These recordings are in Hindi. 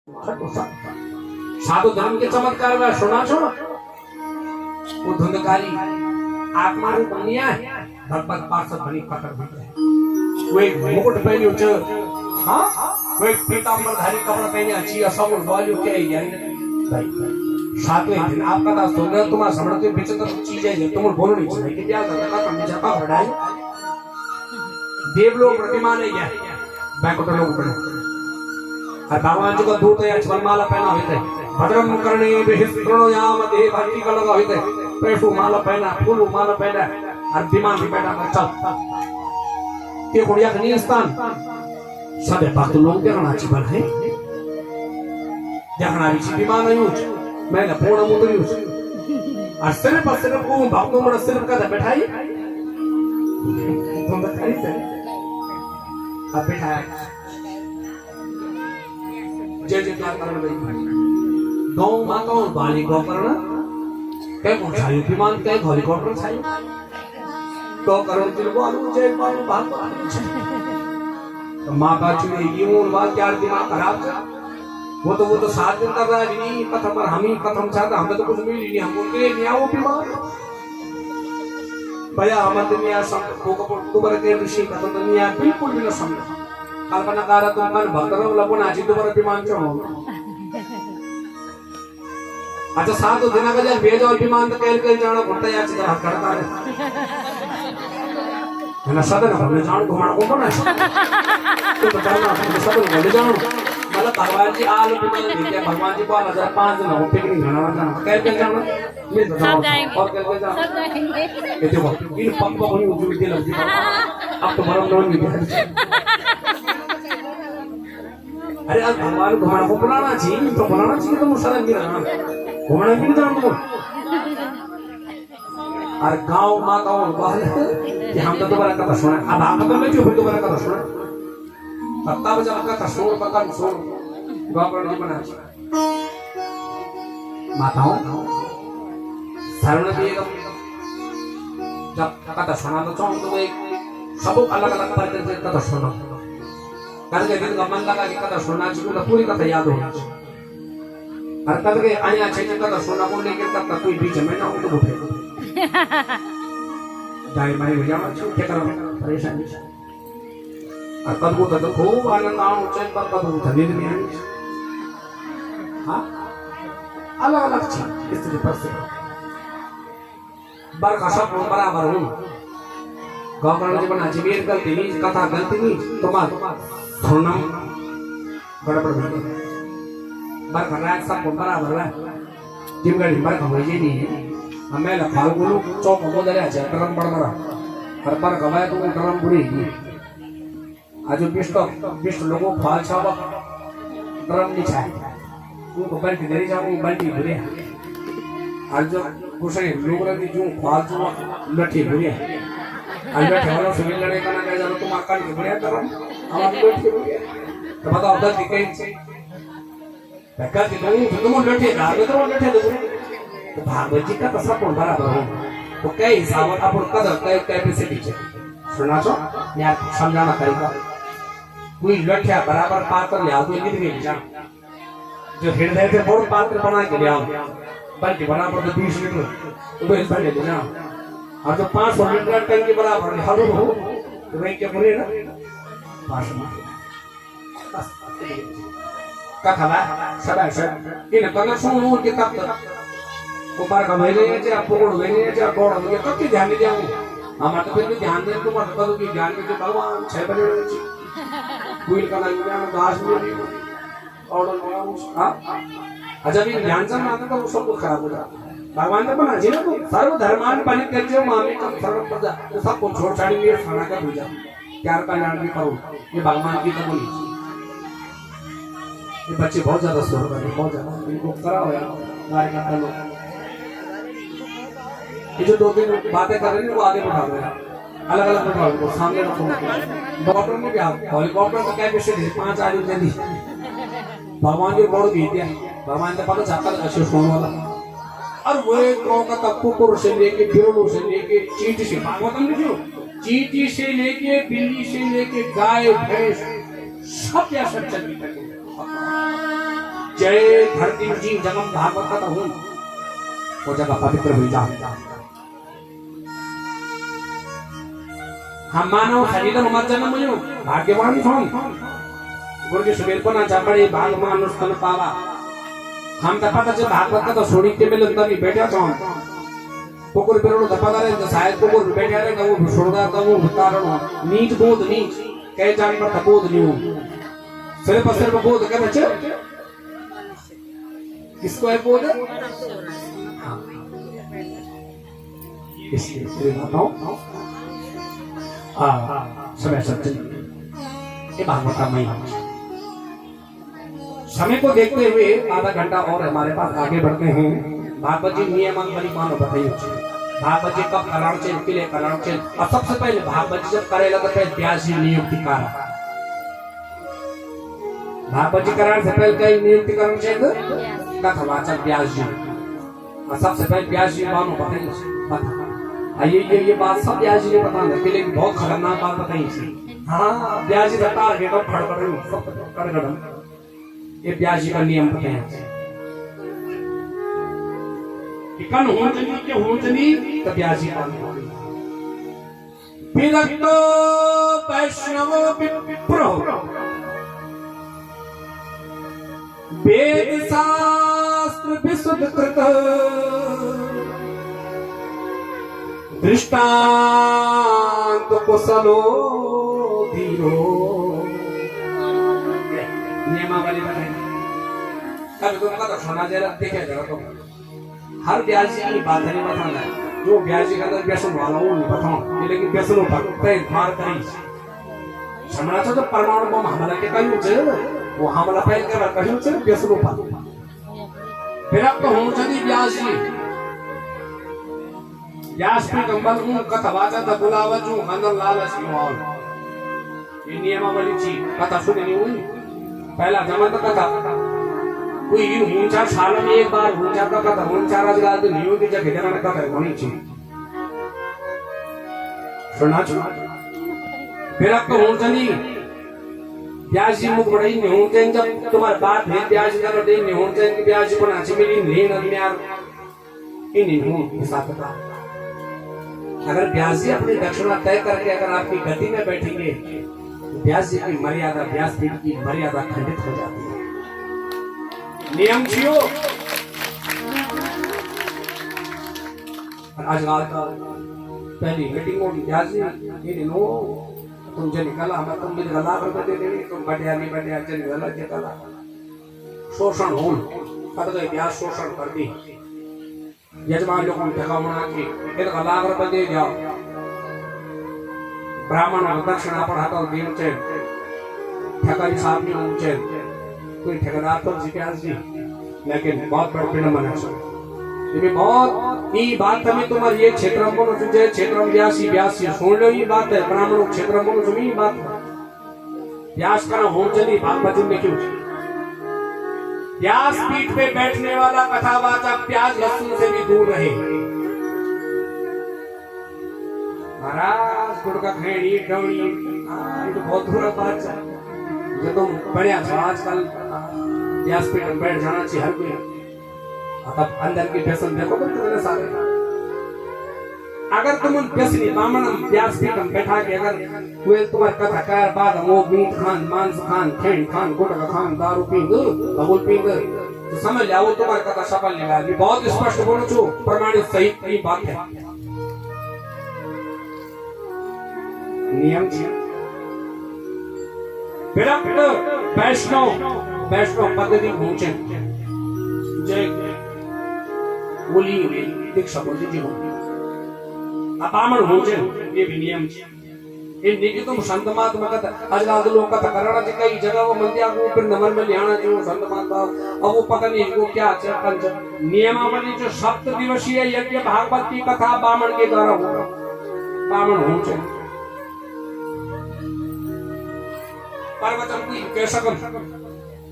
साधु धर्म के चमत्कार में सुना छो वो धुंधकारी आत्मा रूप दुनिया लगभग 500 बनी पकड़ दी है। वो एक मुकुट पहनी उच्च हाँ वो एक पीतांबरधारी कपड़ा पहने अच्छी सब वाली क्या है यार भाई सातवें दिन आपका दास हो गया तुम्हारा समझ के पीछे तो चीज है तुम बोलो नहीं चाहिए कि क्या करता तुम जाता बढ़ाई देवलोक प्रतिमा नहीं है बैंकुट लोग बने और भगवान जी का दूत है वनमाला पहना हुई है भद्रम करणे विहिस्त्रणोयाम देह भक्ति का लगा हुई है पैसों माला पहना फूल माला पहना और विमान भी बैठा चल के गुड़िया का नहीं स्थान सब भक्त लोग देखना जीवन है देखना भी विमान यूज मैंने पूर्ण मुद्र यूज और सिर्फ को भक्तों में सिर्फ का बैठाई तुम बताइए अब बैठाया जय जयकार करना भाई गौ माताओं बाली गौ करना क्या कौन चाहिए विमान क्या हेलीकॉप्टर चाहिए तो करो तिलको आलू जय पालू भाग तो माता चुनेगी वो बात क्या दिमाग खराब था वो तो 7 दिन कर रहा है नहीं कथम पर हम ही कथम चाहता हमें तो कुछ मिल ही नहीं हम बोलते नहीं आओ बीमार भैया हमारे दुनिया सब दोबारा के ऋषि कथम दुनिया बिल्कुल भी न समझ कल्पना करा तुम मन भक्तों लपन आजी दोबारा विमान क्यों हो अच्छा 7 दिन का जब भेज और विमान तो कैल जाना पड़ता है चित्र हाथ करता है ना सदन हमने जान घुमाना को ना तो बताना सदन घुमाने जाओ मतलब भगवान जी आलू विमान भेजे भगवान जी को 5 दिन हो पिकनिक जाना जाना कैल जाना ये बताओ और कैल जाना ये देखो इन पंप को नहीं उजू दे लगी अब तो मरम लोन भी अरे अब भगवान घुमाना को बुलाना चाहिए तो बुलाना चाहिए तो मुसलमान भी रहना घुमाना भी नहीं तुम और गांव माताओं बाहर कि हम तो दोबारा कथा सुना अब आप तो मैं क्यों दोबारा कथा सुना तत्ता बजा कथा सुन पकड़ सुन गांव पर नहीं बना माताओं शरण भी जब कथा सुना तो चाहूं तो एक सब अलग अलग प्रकार से कथा सुना कल के दिन का मन लगा कि कथा सुनना चाहिए तो पूरी कथा याद होना चाहिए और कल के आया चाहिए कथा सुनना को लेकर कथा कोई बीच में ना हो तो उठे जाए मारी हो जाना चाहिए क्या करो परेशानी और कल को तो खूब आनंद आओ चल पर कल को धनीर में आनी हाँ अलग अलग चीज इस तरह पर से बार का सब बराबर हूँ गाँव का जीवन अजमेर गलती नहीं कथा गलती नहीं तुम्हारा सुनना गड़बड़ नहीं बार कर रहा है सब बराबर है जिम गाड़ी बार का वही नहीं है हमें लफाल गुलू चौक हो जाए अच्छा टरम बड़ बड़ा हर बार गवाए तो टरम बुरी आज बिस्ट लोगों फाल छावा टरम नहीं छाए उनको बल्टी दे जाओ बल्टी बुरे आज जो कुछ लोग रखी जो फाल जो लठी बुरे अंदर ठहरो सिविल लड़े का ना कह जाओ तुम आकर के बढ़िया करो हम आप बैठ के बढ़िया तो बताओ उधर दिखे पैका के तुम लठे गावे तो लठे दो तो भागवत जी का कसरा कौन बराबर हो तो क्या हिसाब अपन कदर क्या कैपेसिटी चाहिए सुना छो यार समझाना तरीका कोई लठिया बराबर पात्र ले आओ तो लिख नहीं जान जो हृदय से बहुत पात्र बना के ले आओ बल्कि बराबर तो 20 लीटर तो इस बने ले जाओ और जो 500 लीटर टन के बराबर हर हो तो वही क्या बोले ना 500 का खला सदा सब इन कलर सुनो के तब ऊपर का महीने या पकड़ महीने या बोड़ मुझे कब की ध्यान दिया हमारा तो फिर भी ध्यान दे तो मत करो कि ध्यान में जो भगवान 6 बजे कोई का ना में 10 मिनट और हां अच्छा भी ध्यान से मानते तो सब कुछ खराब हो जाता भगवान ने बना जी ना तो सर्व धर्मान पालित कर जो मामे का सर्व प्रजा तो सब को छोड़ छाड़ी में खाना का पूजा प्यार का नाम भी करो ये भगवान की तो बोली ये बच्चे बहुत ज्यादा सो रहे हैं बहुत ज्यादा इनको करा हो यार गाड़ी का लो ये जो 2 दिन बातें कर रहे हैं वो आगे बढ़ा रहे हैं अलग अलग बढ़ा रहे हैं सामने रखो डॉक्टर ने क्या हेलीकॉप्टर का क्या विषय है 5 आदमी जल्दी भगवान जी बोल दी दिया भगवान ने पता चाहता अच्छे सोने वाला और वो कोलकाता कुकुर से लेके बिरलू से लेके चींटी से भागवत में जो चींटी से लेके बिल्ली से लेके गाय भैंस सब या सब चल जय धरती जीव जगम भागवत कथा हूं वो जगह पवित्र हुई जा हम मानव शरीर मत जन्म मुझे भाग्यवान छो गुरु के सुबेर को ना चापड़े भाग मानुष तन पावा हम तपता से भागवत कथा छोड़ी के मिलन तनी बैठा छो कुकुर पेरों तपता रहे शायद कुकुर बैठा रहे वो छोड़दा तो वो उतारण नीच बोध नीच कहे जाने पर तपोध नहीं हो सिर्फ बोध के बच्चे किसको है बोध इसलिए बताओ समय सत्य ये भागवत का महिमा समय को देखते हुए आधा घंटा और हमारे पास आगे बढ़ते हैं भागवत जी नियमावली मानो बताइए भागवत जी कब कराण चेन के लिए कराण चेन और सबसे पहले भागवत जी जब करे लगा पहले व्यास जी नियुक्ति कारण भागवत जी कराण से पहले कई नियुक्ति करण चेन कथावाचक व्यास जी और सबसे पहले व्यास जी मानो बताइए ये बात सब व्यास जी ने बताना है लेकिन बहुत खतरनाक बात बताई थी हाँ व्यास जी बता रहे तो खड़खड़ ये व्यास जी का नियम बताया कन होंचनी के होंचनी तो व्यास जी पालन विरक्तो वैष्णवो विप्रो वेद शास्त्र विशुद्ध कृत दृष्टांत कुशलो धीरो नियमावली बताई कभी तुमका तो सुना जरा देखे जरा तो हर व्यास जी की बात नहीं बताना है जो व्यास जी का अंदर व्यसन वाला वो नहीं बताऊं लेकिन व्यसनों पर तय मार करी समझा तो परमाणु बम हमला के कहीं उचे वो हमला फैल कर कहीं उचे व्यसनों पर फिर अब तो हो चली व्यास जी व्यास पे कंबल हूं कथा वाचा था बुलावा जू हंदर लालच मोहन ये नियमावली जी कथा सुनी नहीं हुई पहला जमा तो कथा कोई इन ऊंचा साल में एक बार ऊंचा का कथा ऊंचा राजगार तो नहीं होती जगह जगह कथा होनी चाहिए सुना फिर अब तो ऊंचा नहीं व्यास जी मुख बड़ाई नहीं होते जब तुम्हारे बात है व्यास जी का नहीं होते व्यास जी को नाची मिली नहीं नदी में यार इन हूं हिसाब का अगर व्यास जी अपनी दक्षिणा तय करके अगर आपकी गति में बैठेंगे तो व्यास जी की मर्यादा व्यासपीठ की मर्यादा खंडित हो जाती है नियम जियो आज रात का पहली मीटिंग होगी व्यास जी ये नो तुम जो निकला हमें तुम मुझे गला कर दे देंगे तुम बढ़िया नहीं बढ़िया चल गला के गला शोषण हो कद गए व्यास शोषण कर दी यजमान लोगों ने ठगा बना के एक लाख रुपए दे जाओ ब्राह्मण दक्षिणा पढ़ाता और दिन चेन ठगा जी साहब ने चेन कोई ठेकेदार तो व्यास जी लेकिन बहुत बड़ा विनम्र है ये बहुत ये बात हमें तुम्हारी ये क्षेत्र में तुझे क्षेत्र में व्यास सुन लो ये बात है ब्राह्मणों क्षेत्र में तुम्हें ये बात व्यास का होम चली बात बचन में क्यों व्यास पीठ पे बैठने वाला कथावाचक प्याज लहसुन से भी दूर रहे महाराज गुड़ का खेड़ी डौड़ी ये तो बहुत दूर बात है जो तुम बढ़िया था आजकल व्यास पीठ में बैठ जाना चाहिए हर कोई तब अंदर की व्यसन देखो कितने सारे अगर तुम उन व्यसनी बामण व्यास पीठ में बैठा के अगर कोई तुम्हारे कथा कर बाद वो मीट खान मांस खान खेड़ खान गुटखा खान दारू पींग बबुल पींग तो समझ जाओ तुम्हारी कथा सफल नहीं होगी बहुत स्पष्ट बोलो छो प्रमाणित सही सही बात है नियम विरक्त वैष्णव पद्धति पहुंचे जय बोली दीक्षा बोली जी अपामण होचे ये भी नियम इन निजी तुम संत महात्मा का अजगाद लोग का करना चाहिए कई जगह वो मंदिया को फिर नंबर में ले आना चाहिए संत महात्मा अब वो पता नहीं इसको क्या पंच नियमावली जो सप्त दिवसीय यज्ञ भागवत की कथा बामण के द्वारा होगा बामण होचे प्रवचन कोई कैसा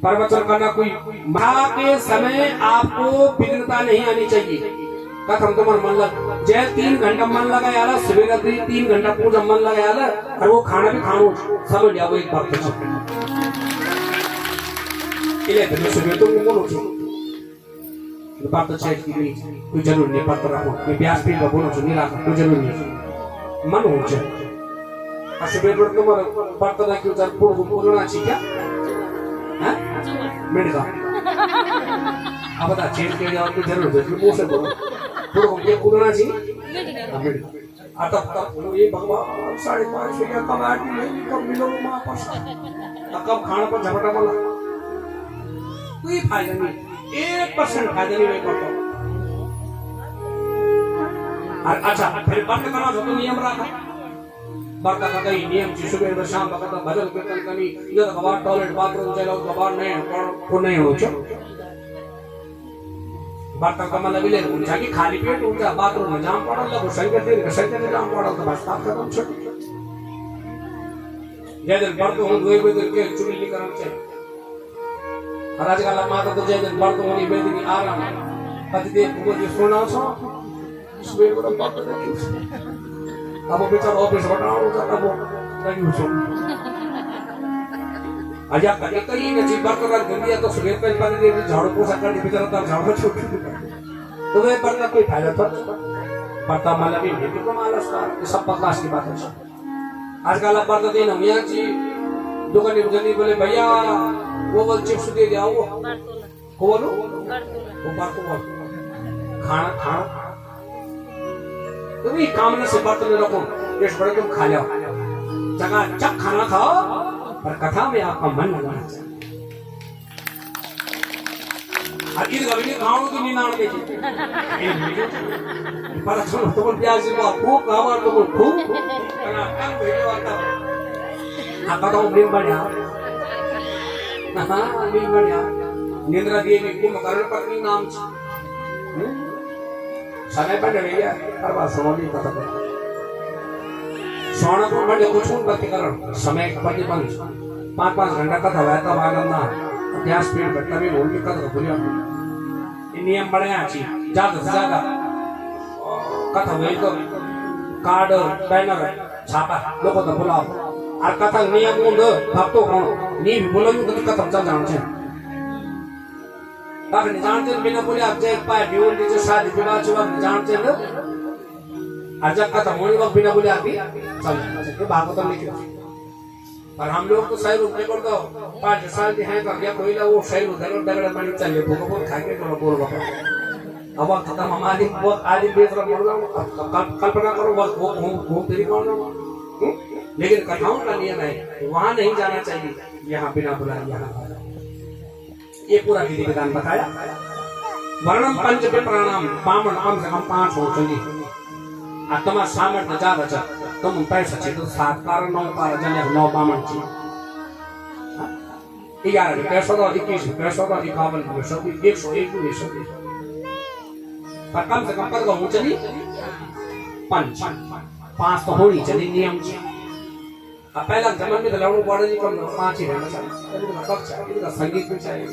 प्रवचन करना कोई माँ के समय आपको विघ्नता नहीं आनी चाहिए कथम तुम्हारा मन लग जय 3 घंटा मन लगा यार सवेरे 3 घंटा पूजा मन लगा यार और वो खाना भी खानो समझ जाओ एक बात इले धर्म सुबह तो बोलो छो बात तो है कि कोई जरूर नहीं पड़ता रहो मैं ब्यास पे बोलो छो नहीं रहा कोई जरूर नहीं मन हो जाए असुबह पर तो पड़ता ना क्यों जब पूर्ण बोलना चाहिए क्या हैं मेडिका अब बता चेंज के जवाब की जरूरत है वो से बोलो पूर्ण के बोलना चाहिए मेडिका आता तब ये भगवान 5.5 रुपया कमाट नहीं कब मिलोगे मां पास कब खाना पर झपटा बोला कोई फायदा नहीं 1% फायदा नहीं मैं करता अच्छा फिर बात करना जो तो नियम रखा बात का कहीं नियम जी सुबह शाम का भजन कीर्तन करी इधर कबाड़ टॉयलेट बाथरूम चलो कबाड़ नहीं को नहीं हो चो बात का मतलब ले उनका कि खाली पेट उनका बाथरूम में जाम पड़ा लगो संगत में जाम पड़ा तो बस बात खत्म छोटी जैसे बढ़तो हूं दुए पे के चुनी नहीं करना चाहिए और आज का माता तो जैसे बढ़तो होनी बेदी की आराम पति देव को जो सुना सो सुबह को बात करते अब वो बेचारा ऑफिस बनाओ तो अब वो नहीं सुन आजा कहीं कहीं के जीव बरकरार कर दिया तो सुबह पे पति देव झाड़ू पोछा कर दी बेचारा तब झाड़ू छोड़ तो वे पर कोई फायदा था पता मतलब ये भी को मालूम था सब बकवास की बात है आजकल अब बात दिन हम यहाँ जी दुकानी बुझनी बोले भैया वो बोल चिप्स दे दिया वो बोलो वो बात को बोल खाना तुम ये काम से बर्तन रखो इस बड़े तुम खा जाओ जगह चक खाना खाओ पर कथा में आपका मन लगाना चाहिए अकीर कभी खाओ तो नहीं नाम देखिए पर सुनो तो प्याज को खूब खाओ तो खूब करना काम वीडियो आता आता तो दिन बढ़िया हां दिन बढ़िया निंद्रा दिए ने कुम करण पत्नी नाम समय पर भैया हर बात समझ नहीं पता सोना को बड़े कुछ बात करण समय का प्रतिबंध 5-5 घंटा का था वैसा आनंद ना अभ्यास स्पीड घटना में बोल के कदर बोलिए ये नियम बड़े अच्छी ज्यादा से ज्यादा कथा हुई तो कार्ड बैनर छापा लोगों को बुलाओ और कथा नियम मुंड भक्तों को नहीं बोलो तो कथा चल जानते हैं बाकी नहीं जानते बिना बोले आप जय पाए ड्यूल नीचे शादी विवाह चुवा जानते हैं और जब कथा होने वक्त बिना बोले आप भी चल जाते भागवत में लिखे और हम लोग तो सही रूप में कर दो 5 साल के हैं तो क्या कोई ना वो सही रूप में डगड़ बनी चलिए भूख बोल खा के तो बोल बाबा अब खत्म हमारी वो आदि बेच रहा बोल रहा कल्पना करो बस वो घूम फिर कौन लेकिन कथाओं का नियम है वहां नहीं जाना चाहिए यहाँ बिना बुलाए यहाँ ये पूरा विधि विधान बताया वर्णम पंच विप्राणाम बामन कम से कम 5 हो चाहिए आत्मा सामर्थ्य ज्यादा चाहिए तुम पैसा चाहिए तो 7 कारण 9 कारण जने 9 बामन चाहिए 11 पैसा तो 21 पैसा तो 51 पैसा तो 101 पर कम से कम कर हो चली 5 तो होनी चाहिए नियम अब पहला जन्म में लड़ू बड़े जी कम 5 ही रहना चाहिए मतलब चाहिए संगीत में चाहिए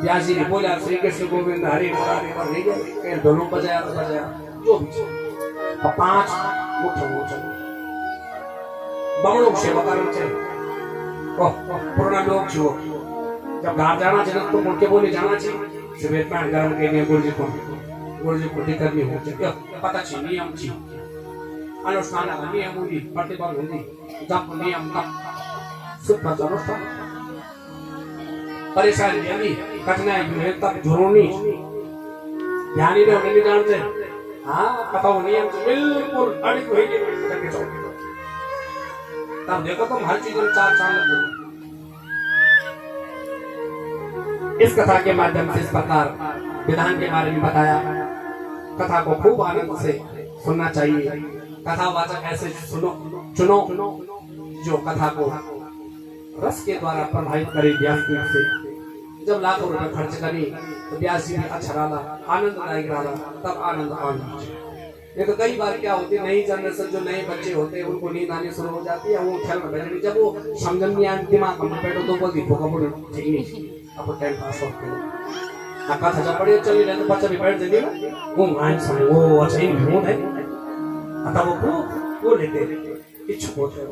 व्यास जी ने बोला श्री कृष्ण गोविंद हरे मुरारी पर नहीं गए दोनों बजाया तो बजाया जो भी 5 मुख्य हो चाहिए बगड़ों सेवा करना चाहिए ओह पुराना लोग जो जब घर जाना चाहिए तो मुड़ के बोले जाना चाहिए सुबह पैंट गरम के लिए गुरु जी को दिक्कत नहीं हो चाहिए पता चाहिए नियम चाहिए अनुष्ठान का नियम होगी प्रतिबंध होगी जब नियम का शुद्ध अनुष्ठान परेशानी यानी कठिनाई है तब झुरोनी ध्यान ही नहीं जानते हाँ बताओ नियम बिल्कुल अड़िक हुई करके चौकी तब देखो तुम हर चीज में 4 लग इस कथा के माध्यम से इस प्रकार विधान के बारे में बताया कथा को खूब आनंद से सुनना चाहिए कथावाचक ऐसे चुनो जो कथा को रस के द्वारा प्रभावित करे व्यासपीठ से जब लाखों रुपए खर्च करी तो व्यास जी भी अच्छा रहा आनंददायक रहा तब आनंद आना ये तो कई बार क्या होती नई जनरेशन जो नए बच्चे होते हैं उनको नींद आनी शुरू हो जाती है वो खेल में बैठे जब वो समझन नहीं आए दिमाग में बैठो तो बोलती भूखा बोल ठीक नहीं अब टाइम पास होते हैं कथा जब बड़े चली रहे तो बच्चा भी बैठ जाती ना वो मान समय वो अच्छा ही मूड है अतः वो लेते इच्छुक होते हैं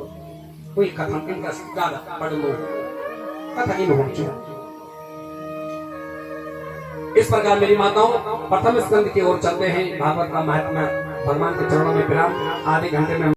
कोई कथा इनका ज्यादा पढ़ लो कथा नहीं होती इस प्रकार मेरी माताओं प्रथम स्कंद की ओर चलते हैं। भागवत का महात्मा भगवान के चरणों में विराम। आधे घंटे में